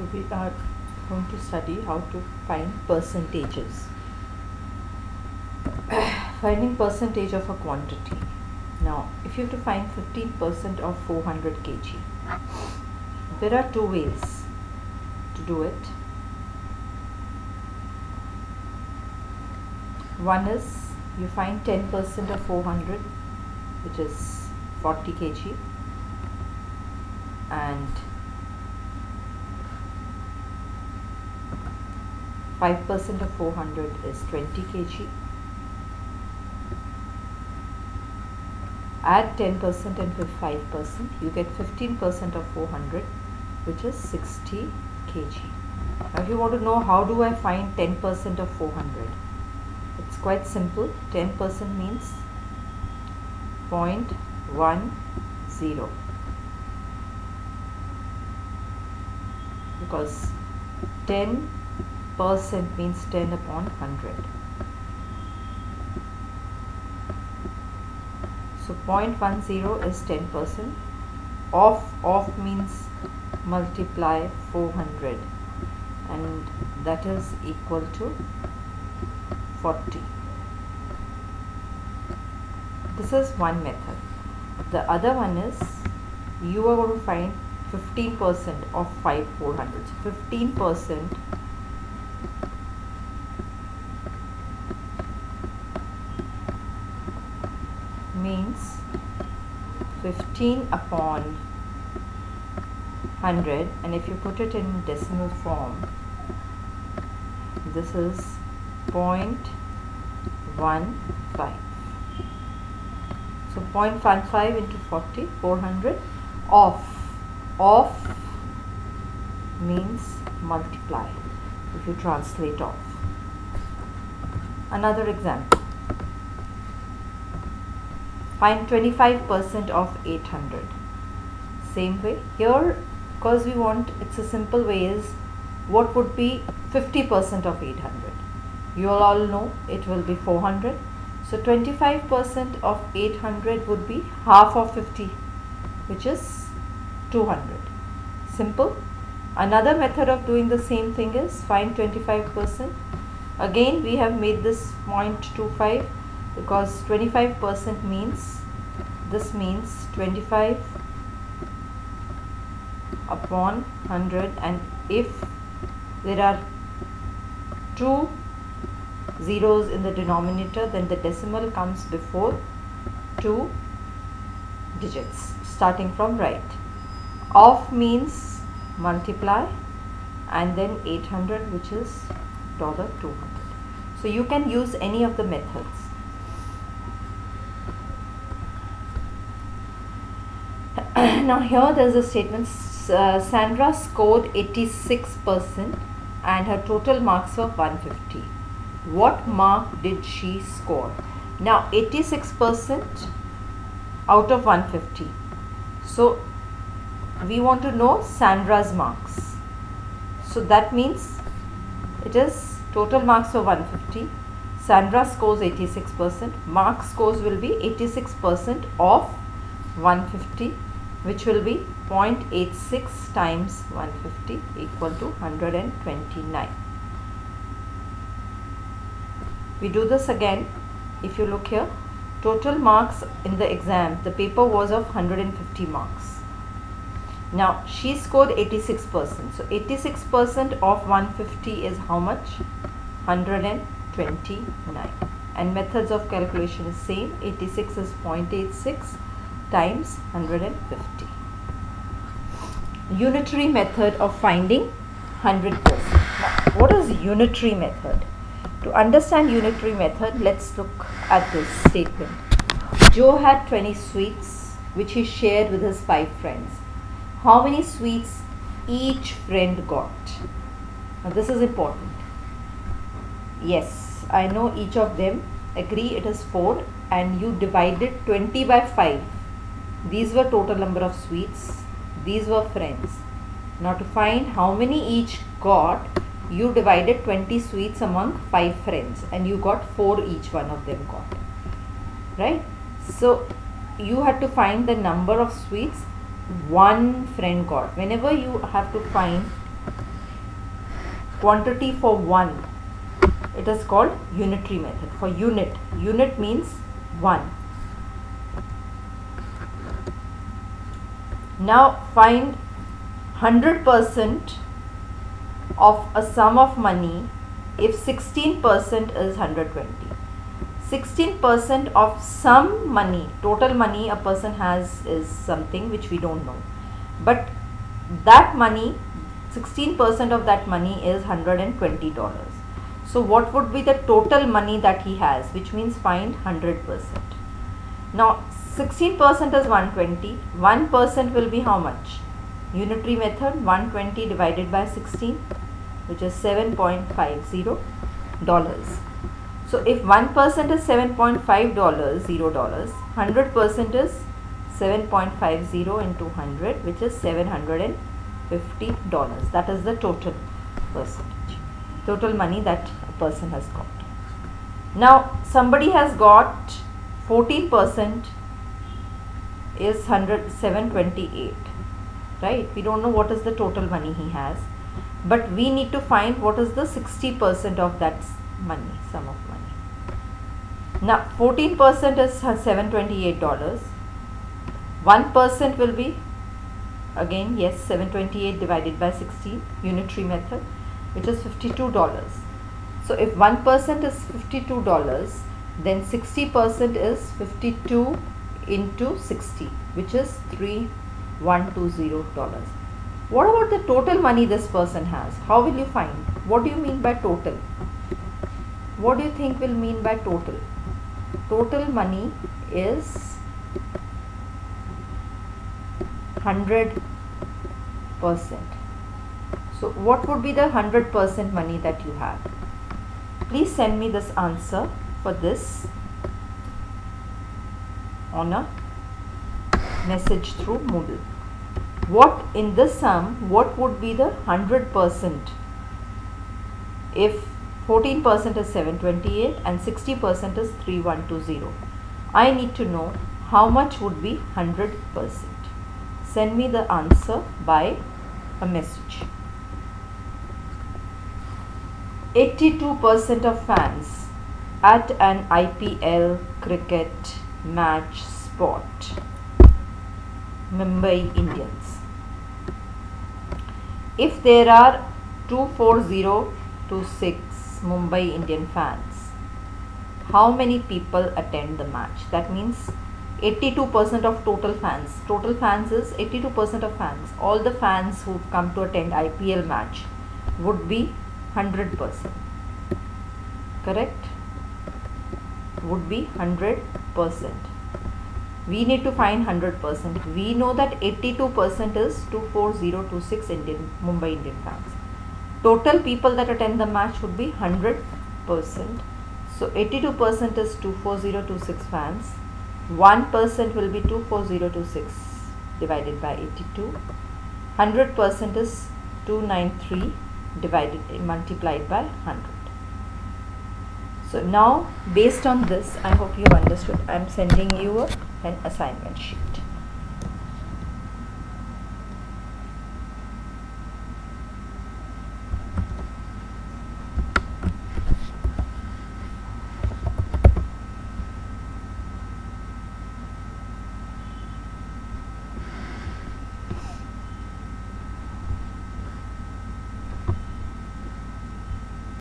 Okay, we are going to study how to find percentages. Finding percentage of a quantity. Now, if you have to find 15% of 400 kg, there are two ways to do it. One is you find 10% of 400, which is 40 kg, and 5% of 400 is 20 kg. Add 10% and 5%, you get 15% of 400, which is 60 kg. Now, if you want to know how do I find 10% of 400, it's quite simple. 10% means 0.10, because 10% means 10 upon 100. So 0.10 is 10%. Of means multiply 400, and that is equal to 40. This is one method. The other one is you are going to find 15% of 400. 15% means 15 upon 100, and if you put it in decimal form, this is 0.15. So 0.15 into 40, 400. Of means multiply, if you translate off. Another example. Find 25% of 800. Same way here, because we want, it's a simple way, is what would be 50% of 800? You all know it will be 400. So 25% of 800 would be half of 50, which is 200. Simple. Another method of doing the same thing is find 25%. Again, we have made this 0.25 because 25% means, this means 25 upon 100, and if there are two zeros in the denominator, then the decimal comes before two digits starting from right. Of means multiply, and then 800, which is $200. So you can use any of the methods. Now here there is a statement, Sandra scored 86% and her total marks were 150. What mark did she score? Now 86% out of 150. So we want to know Sandra's marks. So that means it is total marks of 150. Sandra scores 86%. Mark scores will be 86% of 150, which will be 0.86 times 150 equal to 129. We do this again. If you look here, total marks in the exam, the paper was of 150 marks. Now she scored 86%. So 86% of 150 is how much? 129. And methods of calculation is same. 86 is 0.86 times 150. Unitary method of finding 100%. Now, what is unitary method? To understand unitary method, let's look at this statement. Joe had 20 sweets which he shared with his 5 friends. How many sweets each friend got? Now this is important. Yes, I know each of them. Agree, it is 4, and you divided 20 by 5. These were total number of sweets. These were friends. Now to find how many each got, you divided 20 sweets among 5 friends, and you got 4 each one of them got. Right? So you had to find the number of sweets one friend got. Whenever you have to find quantity for one, it is called unitary method. For unit means 1. Now find 100% of a sum of money if 16% is 120. 16% of some money, total money a person has is something which we don't know, but that money, 16% of that money is $120. So what would be the total money that he has, which means find 100%. Now 16% is 120, 1% will be how much? Unitary method, 120 divided by 16, which is $7.50. So if 1% is $7.50, $0, 100% is 7.50 into 100, which is $750. That is the total percentage, total money that a person has got. Now somebody has got 14% is 728, right? We don't know what is the total money he has, but we need to find what is the 60% of that money, sum of money. Now 14% is $728. 1% will be, again, yes, 728 divided by 16, unitary method, which is $52. So if 1% is $52, then 60% is 52 into 60, which is $3120. What about the total money this person has? How will you find? What do you mean by total? What do you think will mean by total? Total money is 100%. So what would be the 100% money that you have? Please send me this answer for this on a message through Moodle. What in this sum, what would be the 100% if 14% is 728 and 60% is 3120? I need to know how much would be 100%. Send me the answer by a message. 82% of fans at an IPL cricket match spot Mumbai Indians. If there are 24026 Mumbai Indian fans, how many people attend the match? That means 82% of total fans. Total fans is 82% of fans. All the fans who come to attend IPL match would be 100%. Correct? Would be 100%. We need to find 100%. We know that 82% is 24026 Mumbai Indian fans. Total people that attend the match would be 100%. So 82% is 24026 fans. 1% will be 24026 divided by 82. 100% is 293 multiplied by 100. So now based on this, I hope you understood. I am sending you an assignment sheet.